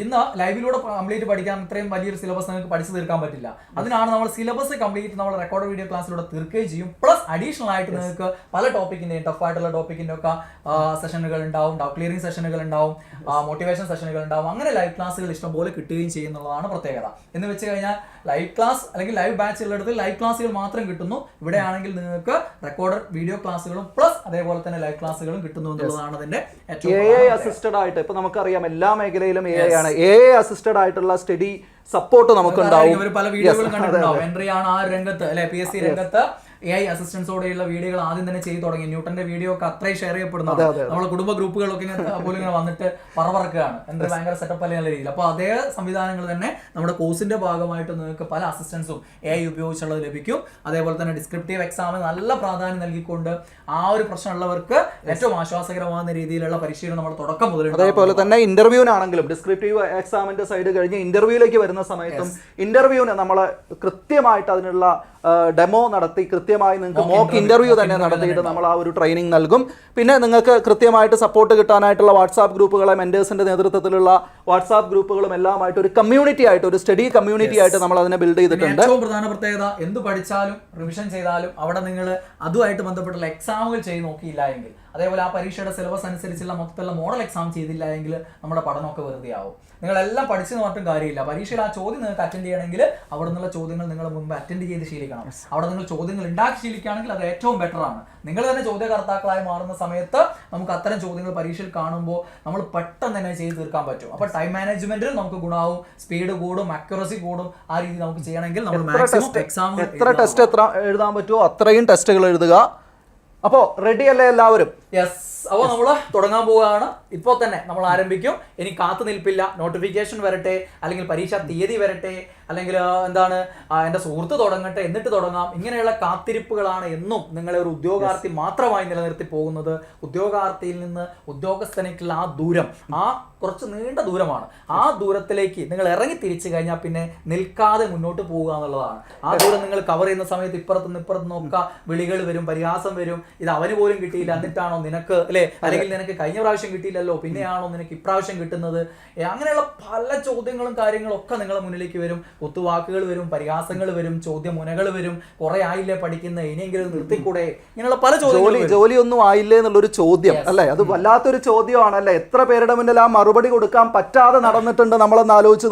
ഇന്ന് ലൈവിലൂടെ കംപ്ലീറ്റ് പഠിക്കാൻ ഇത്രയും വലിയൊരു സിലബസ് നിങ്ങൾക്ക് പഠിച്ചു തീർക്കാൻ പറ്റില്ല. അതിനാണ് നമ്മൾ സിലബസ് കംപ്ലീറ്റ് നമ്മൾ റെക്കോർഡ് വീഡിയോ ക്ലാസ്സിലൂടെ തീർക്കുകയും ചെയ്യും. പ്ലസ് അഡീഷണൽ ആയിട്ട് നിങ്ങൾക്ക് പല ടോപ്പിക്കിന്റെയും ടഫ് ആയിട്ടുള്ള ടോപ്പിക്കിന്റെ ഒക്കെ സെഷനുകൾ ഉണ്ടാവും, ക്ലിയറിംഗ് സെഷനുകൾ ഉണ്ടാവും, മോട്ടിവേഷൻ സെഷനുകൾ ഉണ്ടാവും. അങ്ങനെ ലൈവ് ക്ലാസ്സുകൾ ഇഷ്ടംപോലെ കിട്ടുകയും ചെയ്യുന്നതാണ് പ്രത്യേകത. എന്ന് വെച്ച് കഴിഞ്ഞാൽ ലൈവ് ക്ലാസ് അല്ലെങ്കിൽ ലൈവ് ബാച്ച് ഉള്ളിടത്ത് ലൈവ് ക്ലാസ്സുകൾ മാത്രം കിട്ടുന്നു. ഇവിടെയാണെങ്കിൽ നിങ്ങൾക്ക് റെക്കോർഡ് വീഡിയോ ക്ലാസ്സുകളും പ്ലസ് അതേപോലെ തന്നെ ലൈവ് ക്ലാസ്സുകളും കിട്ടുന്നു എന്നുള്ളതാണ് അതിന്റെ അസിസ്റ്റഡ് ആയിട്ട്. ഇപ്പൊ നമുക്കറിയാം എല്ലാ മേഖലയിലും AI ആണ്. AI അസിസ്റ്റഡ് ആയിട്ടുള്ള സ്റ്റഡി സപ്പോർട്ട് നമുക്ക് ഉണ്ടാവും. പല വീഡിയോകളും കണ്ടിട്ടുണ്ടാവും. എൻട്രി ആണ് ആ രംഗത്ത് അല്ലെ, PSC രംഗത്ത് AI അസിസ്റ്റൻസോടെയുള്ള വീഡിയോകൾ ആദ്യം തന്നെ ചെയ്തു തുടങ്ങി. ന്യൂട്ടന്റെ വീഡിയോ ഒക്കെ അത്രയും ഷെയർ ചെയ്യപ്പെടുന്നത് നമ്മളെ കുടുംബ ഗ്രൂപ്പുകളൊക്കെ പോലും ഇങ്ങനെ വന്നിട്ട് പറവറക്കുകയാണ്. എന്തൊരു ഭയങ്കര സെറ്റപ്പ് അല്ലെ നല്ല രീതിയിൽ. അപ്പൊ അതേ സംവിധാനങ്ങൾ തന്നെ നമ്മുടെ കോഴ്സിന്റെ ഭാഗമായിട്ട് നിങ്ങൾക്ക് പല അസിസ്റ്റൻസും AI ഉപയോഗിച്ചുള്ളത് ലഭിക്കും. അതേപോലെ തന്നെ ഡിസ്ക്രിപ്റ്റീവ് എക്സാമിന് നല്ല പ്രാധാന്യം നൽകിക്കൊണ്ട് ആ ഒരു പ്രശ്നമുള്ളവർക്ക് ഏറ്റവും ആശ്വാസകരമാകുന്ന രീതിയിലുള്ള പരിശീലനം നമ്മൾ തുടക്കം മുതൽ. അതേപോലെ തന്നെ ഇന്റർവ്യൂവിനാണെങ്കിലും ഡിസ്ക്രിപ്റ്റീവ് എക്സാമിന്റെ സൈഡ് കഴിഞ്ഞ് ഇന്റർവ്യൂയിലേക്ക് വരുന്ന സമയത്തും ഇന്റർവ്യൂവിന് നമ്മൾ കൃത്യമായിട്ട് അതിനുള്ള ഡെമോ നടത്തി കൃത്യമായി നിങ്ങൾക്ക് മോക്ക് ഇന്റർവ്യൂ തന്നെ നടത്തിയിട്ട് നമ്മൾ ആ ഒരു ട്രെയിനിങ് നൽകും. പിന്നെ നിങ്ങൾക്ക് കൃത്യമായിട്ട് സപ്പോർട്ട് കിട്ടാനായിട്ടുള്ള വാട്സാപ്പ് ഗ്രൂപ്പുകളെ മെന്റേഴ്സിന്റെ നേതൃത്വത്തിലുള്ള വാട്സാപ്പ് ഗ്രൂപ്പുകളും എല്ലാമായിട്ട് ഒരു കമ്മ്യൂണിറ്റി ആയിട്ട്, ഒരു സ്റ്റഡി കമ്മ്യൂണിറ്റി ആയിട്ട് നമ്മൾ അതിനെ ബിൽഡ് ചെയ്തിട്ടുണ്ട്. ഏറ്റവും പ്രധാന പ്രത്യേകത, എന്ത് പഠിച്ചാലും റിവിഷൻ ചെയ്താലും അവിടെ നിങ്ങൾ അതുമായിട്ട് ബന്ധപ്പെട്ടുള്ള എക്സാമുകൾ ചെയ്ത് നോക്കിയില്ല എങ്കിൽ, അതേപോലെ ആ പരീക്ഷയുടെ സിലബസ് അനുസരിച്ചുള്ള മൊത്തത്തിലുള്ള മോഡൽ എക്സാം ചെയ്തില്ല എങ്കിൽ നമ്മുടെ പഠനമൊക്കെ വെറുതെ ആവും. നിങ്ങളെല്ലാം പഠിച്ചെന്ന് പറഞ്ഞിട്ടും കാര്യമില്ല. പരീക്ഷയിൽ ആ ചോദ്യം നിങ്ങൾക്ക് അറ്റൻഡ് ചെയ്യണമെങ്കിൽ അവിടെ നിന്നുള്ള ചോദ്യങ്ങൾ നിങ്ങൾ മുമ്പ് അറ്റൻഡ് ചെയ്ത് ശീലിക്കണം. അവിടെ നിങ്ങൾ ചോദ്യങ്ങൾ ഉണ്ടാക്കി ശീലിക്കുകയാണെങ്കിൽ അത് ഏറ്റവും ബെറ്റർ ആണ്. നിങ്ങൾ തന്നെ ചോദ്യകർത്താക്കളായി മാറുന്ന സമയത്ത് നമുക്ക് അത്തരം ചോദ്യങ്ങൾ പരീക്ഷയിൽ കാണുമ്പോൾ നമ്മൾ പെട്ടെന്ന് തന്നെ ചെയ്ത് തീർക്കാൻ പറ്റും. അപ്പോൾ ടൈം മാനേജ്മെന്റിൽ നമുക്ക് ഗുണമാവും, സ്പീഡ് കൂടും, അക്യുറസി കൂടും. ആ രീതി നമുക്ക് ചെയ്യണമെങ്കിൽ നമ്മൾ മാക്സിമം എക്സാം എത്ര എഴുതാൻ പറ്റുമോ അത്രയും ടെസ്റ്റുകൾ എഴുതുക. അപ്പോൾ റെഡി അല്ലേ എല്ലാവരും? യെസ്. അപ്പോൾ നമ്മൾ തുടങ്ങാൻ പോവുകയാണ്. ഇപ്പോൾ തന്നെ നമ്മൾ ആരംഭിക്കും. ഇനി കാത്തു നിൽപ്പില്ല. നോട്ടിഫിക്കേഷൻ വരട്ടെ, അല്ലെങ്കിൽ പരീക്ഷാ തീയതി വരട്ടെ, അല്ലെങ്കിൽ എന്താണ് എൻ്റെ സുഹൃത്ത് തുടങ്ങട്ടെ എന്നിട്ട് തുടങ്ങാം. ഇങ്ങനെയുള്ള കാത്തിരിപ്പുകളാണ് എന്നും നിങ്ങളെ ഒരു ഉദ്യോഗാർത്ഥി മാത്രമായി നിലനിർത്തി പോകുന്നത്. ഉദ്യോഗാർത്ഥിയിൽ നിന്ന് ഉദ്യോഗസ്ഥനേക്കുള്ള ആ ദൂരം, ആ കുറച്ച് നീണ്ട ദൂരമാണ്. ആ ദൂരത്തിലേക്ക് നിങ്ങൾ ഇറങ്ങി തിരിച്ചു കഴിഞ്ഞാൽ പിന്നെ നിൽക്കാതെ മുന്നോട്ട് പോവുക എന്നുള്ളതാണ്. ആ ദൂരം നിങ്ങൾ കവർ ചെയ്യുന്ന സമയത്ത് ഇപ്പുറത്തുനിന്നൊക്കെ വിളികൾ വരും, പരിഹാസം വരും. ഇത് അവന് പോലും കിട്ടിയില്ല, എന്നിട്ടാണോ നിനക്ക് അല്ലെ, അല്ലെങ്കിൽ നിനക്ക് കഴിഞ്ഞ പ്രാവശ്യം കിട്ടിയില്ലല്ലോ പിന്നെയാണോ നിനക്ക് ഇപ്രാവശ്യം കിട്ടുന്നത്? അങ്ങനെയുള്ള പല ചോദ്യങ്ങളും കാര്യങ്ങളും ഒക്കെ നിങ്ങളുടെ മുന്നിലേക്ക് വരും. കുത്തുവാക്കുകൾ വരും, പരിഹാസങ്ങൾ വരും, ചോദ്യമുനകൾ വരും. കുറെ ആയില്ലേ പഠിക്കുന്ന, ഇനിയെങ്കിലും നിർത്തിക്കൂടെ? ഇങ്ങനെയുള്ള പല ജോലിയൊന്നും ആയില്ലേ എന്നുള്ളൊരു ചോദ്യം അല്ലെ, അത് വല്ലാത്തൊരു ചോദ്യമാണല്ലേ. എത്ര പേരുടെ മുന്നിൽ ആ മറുപടി കൊടുക്കാൻ പറ്റാതെ നടന്നിട്ടുണ്ട്. നമ്മളൊന്ന് ആലോചിച്ച്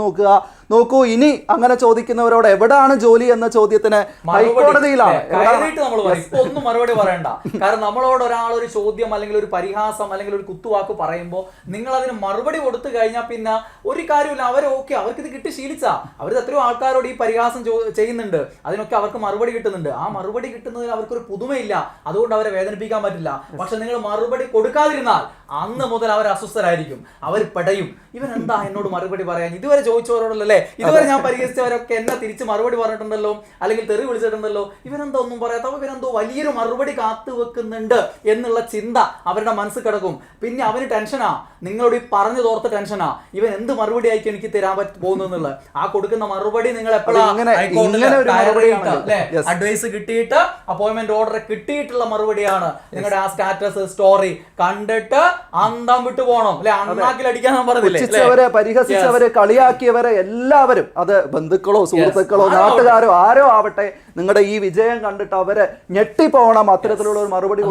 നോക്കൂ. ഇനി അങ്ങനെ ചോദിക്കുന്നവരോട് എവിടാണ് ജോലി എന്ന ചോദ്യത്തിന് ഹൈക്കോടതിയിലാണ്. ഒന്നും മറുപടി പറയണ്ട. കാരണം നമ്മളോട് ഒരാൾ ഒരു ചോദ്യം അല്ലെങ്കിൽ ഒരു പരിഹാസം അല്ലെങ്കിൽ ഒരു കുത്തുവാക്ക് പറയുമ്പോൾ നിങ്ങൾ അതിന് മറുപടി കൊടുത്തു കഴിഞ്ഞാൽ പിന്നെ ഒരു കാര്യമില്ല. അവർക്ക് ഇത് കിട്ടി ശീലിച്ചാ. അവർ എത്രയോ ആൾക്കാരോട് ഈ പരിഹാസം ചെയ്യുന്നുണ്ട്, അതിനൊക്കെ അവർക്ക് മറുപടി കിട്ടുന്നുണ്ട്. ആ മറുപടി കിട്ടുന്നതിൽ അവർക്കൊരു പുതുമയില്ല, അതുകൊണ്ട് അവരെ വേദനിപ്പിക്കാൻ പറ്റില്ല. പക്ഷെ നിങ്ങൾ മറുപടി കൊടുക്കാതിരുന്നാൽ അന്ന് മുതൽ അവർ അസ്വസ്ഥരായിരിക്കും, അവർ പെടയും. ഇവൻ എന്താ എന്നോട് മറുപടി പറയാൻ? ഇതുവരെ ചോദിച്ചവരോടല്ലേ, ഇതുവരെ ഞാൻ പരിഹസിച്ചവരൊക്കെ എന്നെ തിരിച്ച് മറുപടി പറഞ്ഞിട്ടുണ്ടല്ലോ, അല്ലെങ്കിൽ തെറി വിളിച്ചിട്ടുണ്ടല്ലോ. ഇവനെന്തോ ഒന്നും പറയാത്ത, ഇവനെന്തോ വലിയൊരു മറുപടി കാത്തു വെക്കുന്നുണ്ട് എന്നുള്ള ചിന്ത അവരുടെ മനസ്സിൽ കിടക്കും. പിന്നെ അവന് ടെൻഷനാ, നിങ്ങളോട് ഈ പറഞ്ഞു തോർത്ത ടെൻഷനാ, ഇവൻ എന്ത് മറുപടി ആയിരിക്കും എനിക്ക് തരാൻ പോകുന്നത്. ആ കൊടുക്കുന്ന മറുപടി നിങ്ങൾ എപ്പോഴാണ് അഡ്വൈസ് കിട്ടിയിട്ട് അപ്പോയിന്റ്മെന്റ് ഓർഡർ കിട്ടിയിട്ടുള്ള മറുപടിയാണ്. നിങ്ങളുടെ ആ സ്റ്റാറ്റസ് സ്റ്റോറി കണ്ടിട്ട് അന്തം വിട്ടു പോകണം അല്ലെ, അണ്ണാക്കിലടിക്കാൻ പറഞ്ഞില്ലേ. പരിഹസിച്ചവരെ, കളിയാക്കിയവരെ എല്ലാവരും, അത് ബന്ധുക്കളോ സുഹൃത്തുക്കളോ നാട്ടുകാരോ ആരോ ആവട്ടെ, നിങ്ങളുടെ ഈ വിജയം കണ്ടിട്ട് അവരെ ഞെട്ടിപ്പോകണം. അത്തരത്തിലുള്ള ഒരു മറുപടി.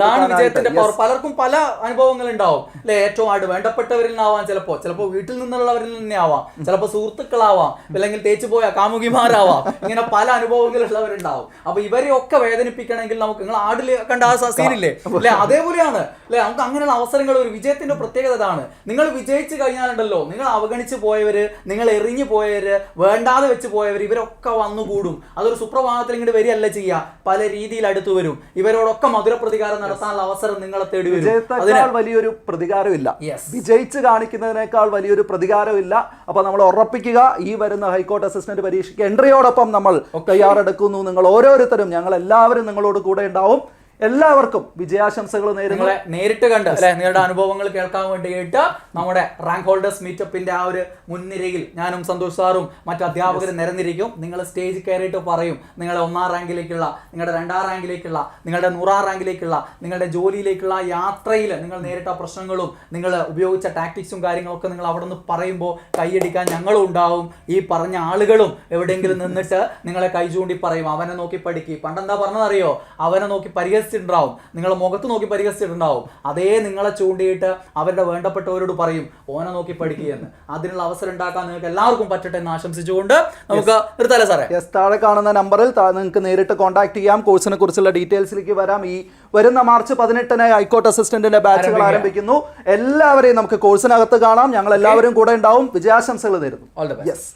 പലർക്കും പല അനുഭവങ്ങൾ ഉണ്ടാവും അല്ലെ. ഏറ്റവും ആയിട്ട് വേണ്ടപ്പെട്ടവരിൽ നിന്നാവാം, ചിലപ്പോ വീട്ടിൽ നിന്നുള്ളവരിൽ തന്നെ ആവാം, ചിലപ്പോ സുഹൃത്തുക്കളാവാം, അല്ലെങ്കിൽ തേച്ചു പോയ കാമുകിമാരാവാം. ഇങ്ങനെ പല അനുഭവങ്ങളുള്ളവരുണ്ടാവും. അപ്പൊ ഇവരെയൊക്കെ വേദനിപ്പിക്കണമെങ്കിൽ നമുക്ക്, നിങ്ങൾ ആടിൽ കണ്ട ആ സീനില്ലേ അല്ലെ, അതേപോലെയാണ് അല്ലെ. നമുക്ക് അങ്ങനെയുള്ള അവസരങ്ങൾ, ഒരു വിജയത്തിന്റെ പ്രത്യേകത അതാണ്. നിങ്ങൾ വിജയിച്ചു കഴിഞ്ഞാലുണ്ടല്ലോ, നിങ്ങൾ അവഗണിച്ചു പോയവര്, നിങ്ങൾ എറിഞ്ഞു പോയവര്, പോയവര്, വേണ്ടാതെ വെച്ച് പോയവർ, ഇവരൊക്കെ വന്നുകൂടും. അതൊരു സുപ്രഭാതത്തിൽ ഇങ്ങോട്ട് വരികയല്ല ചെയ്യുക, പല രീതിയിൽ അടുത്ത് വരും. ഇവരോടൊക്കെ മധുര പ്രതികാരം നടത്താനുള്ള അവസരം നിങ്ങളെ തേടി വരും. വിജയത്തെക്കാൾ വലിയൊരു പ്രതികാരമില്ല, വിജയിച്ച് കാണിക്കുന്നതിനേക്കാൾ വലിയൊരു പ്രതികാരമില്ല. അപ്പൊ നമ്മൾ ഉറപ്പിക്കുക, ഈ വരുന്ന ഹൈക്കോടതി അസിസ്റ്റന്റ് പരീക്ഷയ്ക്ക് എൻട്രിയോടൊപ്പം നമ്മൾ തയ്യാറെടുക്കുന്നു. നിങ്ങൾ ഓരോരുത്തരും, ഞങ്ങൾ എല്ലാവരും നിങ്ങളോട് കൂടെ ഉണ്ടാവും. എല്ലാവർക്കും വിജയാശംസകൾ നേരുന്നു. നേരിട്ട് കണ്ട് അല്ലെ നിങ്ങളുടെ അനുഭവങ്ങൾ കേൾക്കാൻ വേണ്ടിയിട്ട് നമ്മുടെ റാങ്ക് ഹോൾഡേഴ്സ് മീറ്റപ്പിന്റെ ആ ഒരു മുൻനിരയിൽ ഞാനും സന്തോഷ് സാറും മറ്റു അധ്യാപകരും നിരന്നിരിക്കും. നിങ്ങൾ സ്റ്റേജിൽ കയറിയിട്ട് പറയും നിങ്ങളുടെ 1ാം റാങ്കിലേക്കുള്ള, നിങ്ങളുടെ 2ാം റാങ്കിലേക്കുള്ള, നിങ്ങളുടെ 100ാം റാങ്കിലേക്കുള്ള, നിങ്ങളുടെ ജോലിയിലേക്കുള്ള യാത്രയിൽ നിങ്ങൾ നേരിട്ട പ്രശ്നങ്ങളും നിങ്ങൾ ഉപയോഗിച്ച ടാക്ടിക്സും കാര്യങ്ങളൊക്കെ നിങ്ങൾ അവിടെ നിന്ന് പറയുമ്പോൾ കൈയടിക്കാൻ ഞങ്ങളും ഉണ്ടാവും. ഈ പറഞ്ഞ ആളുകളും എവിടെയെങ്കിലും നിന്നിട്ട് നിങ്ങളെ കൈ ചൂണ്ടി പറയും, അവനെ നോക്കി പഠിക്കും. പണ്ടെന്താ പറഞ്ഞതറിയോ, അവനെ നോക്കി പരിഹസിച്ചിട്ടുണ്ടാവും, നിങ്ങളെ മുഖത്ത് നോക്കി പരിഹസിച്ചിട്ടുണ്ടാവും. അതേ നിങ്ങളെ ചൂണ്ടിയിട്ട് അവരുടെ വേണ്ടപ്പെട്ടവരോട് പറയും ഓനെ നോക്കി പഠിക്കുകയെന്ന്. അതിനുള്ള അവസരം ഉണ്ടാക്കാൻ നിങ്ങൾക്ക് എല്ലാവർക്കും പറ്റട്ടെ എന്ന് ആശംസിച്ചുകൊണ്ട് നമുക്ക് നിർത്താലേ സാറേ? താഴെ കാണുന്ന നമ്പറിൽ നിങ്ങൾക്ക് നേരിട്ട് കോൺടാക്ട് ചെയ്യാം. കോഴ്സിനെ കുറിച്ചുള്ള ഡീറ്റെയിൽസിലേക്ക് വരാം. ഈ വരുന്ന മാർച്ച് 18 ഹൈക്കോർട്ട് അസിസ്റ്റന്റിന്റെ ബാച്ചുകൾ ആരംഭിക്കുന്നു. എല്ലാവരെയും നമുക്ക് കോഴ്സിനകത്ത് കാണാം. ഞങ്ങൾ എല്ലാവരും കൂടെ ഉണ്ടാവും. വിജയാശംസകൾ നേരുന്നു. All the best.